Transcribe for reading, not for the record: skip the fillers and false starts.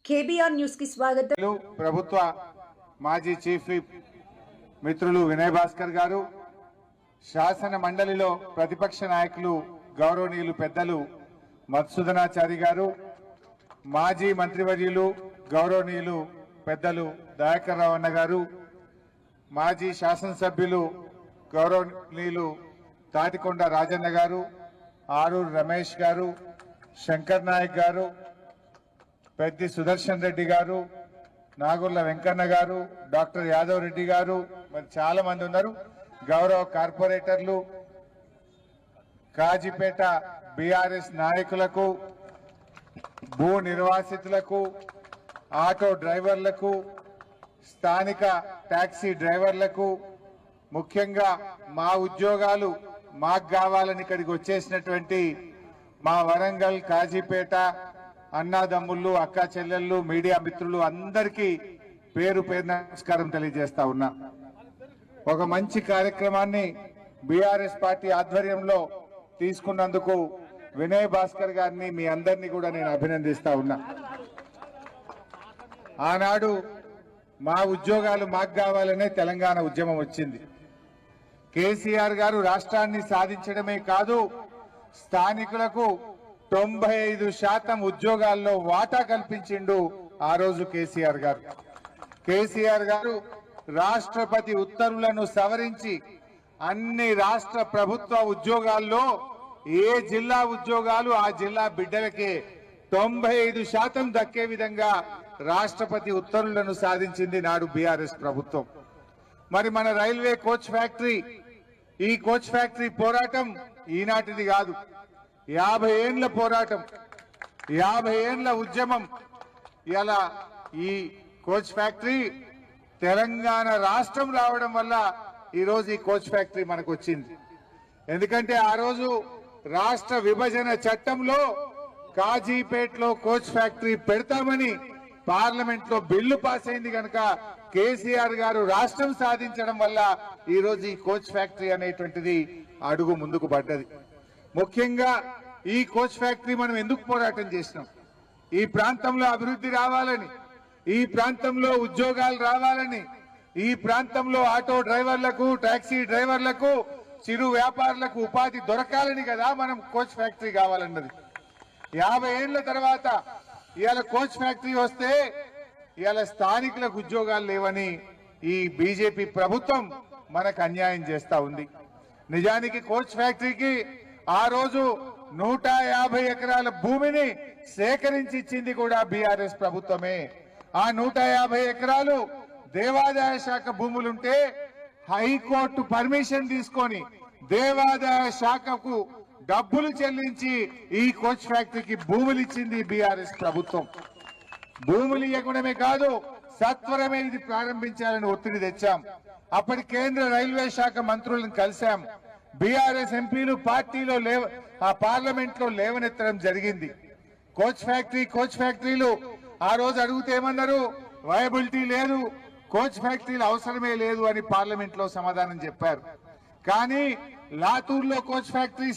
KBR news కి స్వాగతం. ప్రభుత్వ మాజీ చీఫ్ విప్ మిత్రులు వినయ్ భాస్కర్ గారు, శాసన మండలిలో ప్రతిపక్ష నాయకులు గౌరవనీయులు పెద్దలు మధుసూదనాచారి గారు, మాజీ మంత్రివర్యులు గౌరవనీయులు పెద్దలు దయాకర్ రావు అన్న గారు, మాజీ శాసనసభ్యులు గౌరవనీయులు తాటికొండ రాజన్న గారు, ఆరూరు రమేష్ గారు, శంకర్ నాయక్ గారు, పెద్ది సుదర్శన్ రెడ్డి గారు, నాగుర్ల వెంకన్న గారు, డాక్టర్ యాదవ్ రెడ్డి గారు, మరి చాలా మంది ఉన్నారు. గౌరవ కార్పొరేటర్లు, కాజీపేట బీఆర్ఎస్ నాయకులకు, భూ నిర్వాసితులకు, ఆటో డ్రైవర్లకు, స్థానిక టాక్సీ డ్రైవర్లకు, ముఖ్యంగా మా ఉద్యోగాలు మాకు కావాలని ఇక్కడికి వచ్చేసినటువంటి మా వరంగల్, కాజీపేట అన్నాదమ్ముళ్ళు, అక్క చెల్లెళ్ళు, మీడియా మిత్రులు అందరికీ పేరు పేరు నమస్కారం తెలియజేస్తా ఉన్నా. ఒక మంచి కార్యక్రమాన్ని బీఆర్ఎస్ పార్టీ ఆధ్వర్యంలో తీసుకున్నందుకు వినయ్ భాస్కర్ గారిని, మీ అందరినీ కూడా నేను అభినందిస్తా ఉన్నా. ఆనాడు మా ఉద్యోగాలు మాకు కావాలనే తెలంగాణ ఉద్యమం వచ్చింది. కేసీఆర్ గారు రాష్ట్రాన్ని సాధించడమే కాదు, స్థానికులకు 95% ఉద్యోగాల్లో వాటా కల్పించిండు ఆ రోజు కేసీఆర్ గారు. కేసీఆర్ గారు రాష్ట్రపతి ఉత్తర్వులను సవరించి అన్ని రాష్ట్ర ప్రభుత్వ ఉద్యోగాల్లో ఏ జిల్లా ఉద్యోగాలు ఆ జిల్లా బిడ్డలకే 95% దక్కే విధంగా రాష్ట్రపతి ఉత్తర్వులను సాధించింది నాడు బీఆర్ఎస్ ప్రభుత్వం. మరి మన రైల్వే కోచ్ ఫ్యాక్టరీ, ఈ కోచ్ ఫ్యాక్టరీ పోరాటం ఈనాటిది కాదు, 50 ఏండ్ల పోరాటం, 50 ఏండ్ల ఉద్యమం. ఇలా ఈ కోచ్ ఫ్యాక్టరీ తెలంగాణ రాష్ట్రం రావడం వల్ల ఈరోజు ఈ కోచ్ ఫ్యాక్టరీ మనకు వచ్చింది. ఎందుకంటే ఆ రోజు రాష్ట్ర విభజన చట్టంలో కాజీపేటలో కోచ్ ఫ్యాక్టరీ పెడతామని పార్లమెంట్ లో బిల్లు పాస్ అయింది కనుక కేసీఆర్ గారు రాష్ట్రం సాధించడం వల్ల ఈరోజు ఈ కోచ్ ఫ్యాక్టరీ అనేటువంటిది అడుగు ముందుకు పడ్డది. ముఖ్యంగా ఈ కోచ్ ఫ్యాక్టరీ మనం ఎందుకు పోరాటం చేసినాం? ఈ ప్రాంతంలో అభివృద్ధి రావాలని, ఈ ప్రాంతంలో ఉద్యోగాలు రావాలని, ఈ ప్రాంతంలో ఆటో డ్రైవర్లకు, టాక్సీ డ్రైవర్లకు, చిరు వ్యాపారులకు ఉపాధి దొరకాలని కదా మనం కోచ్ ఫ్యాక్టరీ కావాలన్నది. 50 ఏండ్ల తర్వాత ఇవాళ కోచ్ ఫ్యాక్టరీ వస్తే ఇవాళ స్థానికులకు ఉద్యోగాలు లేవని ఈ బీజేపీ ప్రభుత్వం మనకు అన్యాయం చేస్తా ఉంది. నిజానికి కోచ్ ఫ్యాక్టరీకి ఆ రోజు 150 ఎకరాల భూమిని సేకరించి ఇచ్చింది కూడా బీఆర్ఎస్ ప్రభుత్వమే. ఆ 150 ఎకరాలు దేవాదాయ శాఖ భూములుంటే హైకోర్టు పర్మిషన్ తీసుకొని దేవాదాయ శాఖకు డబ్బులు చెల్లించి ఈ కోచ్ ఫ్యాక్టరీకి భూములు ఇచ్చింది బీఆర్ఎస్ ప్రభుత్వం. భూములు ఇవ్వడమే కాదు, సత్వరమే ఇది ప్రారంభించాలని ఒత్తిడి తెచ్చాం. అప్పటి కేంద్ర రైల్వే శాఖ మంత్రులను కలిశాం. బీఆర్ఎస్ ఎంపీలు పార్టీలో పార్లమెంట్ లో లేవనెత్తడం జరిగింది. కోచ్ ఫ్యాక్టరీలు ఆ రోజు అడిగితే ఏమన్నారు? వయబిలిటీ లేదు, కోచ్ ఫ్యాక్టరీలు అవసరమే లేదు అని పార్లమెంట్ లో సమాధానం చెప్పారు. కానీ లాతూర్ లో కోచ్ ఫ్యాక్టరీ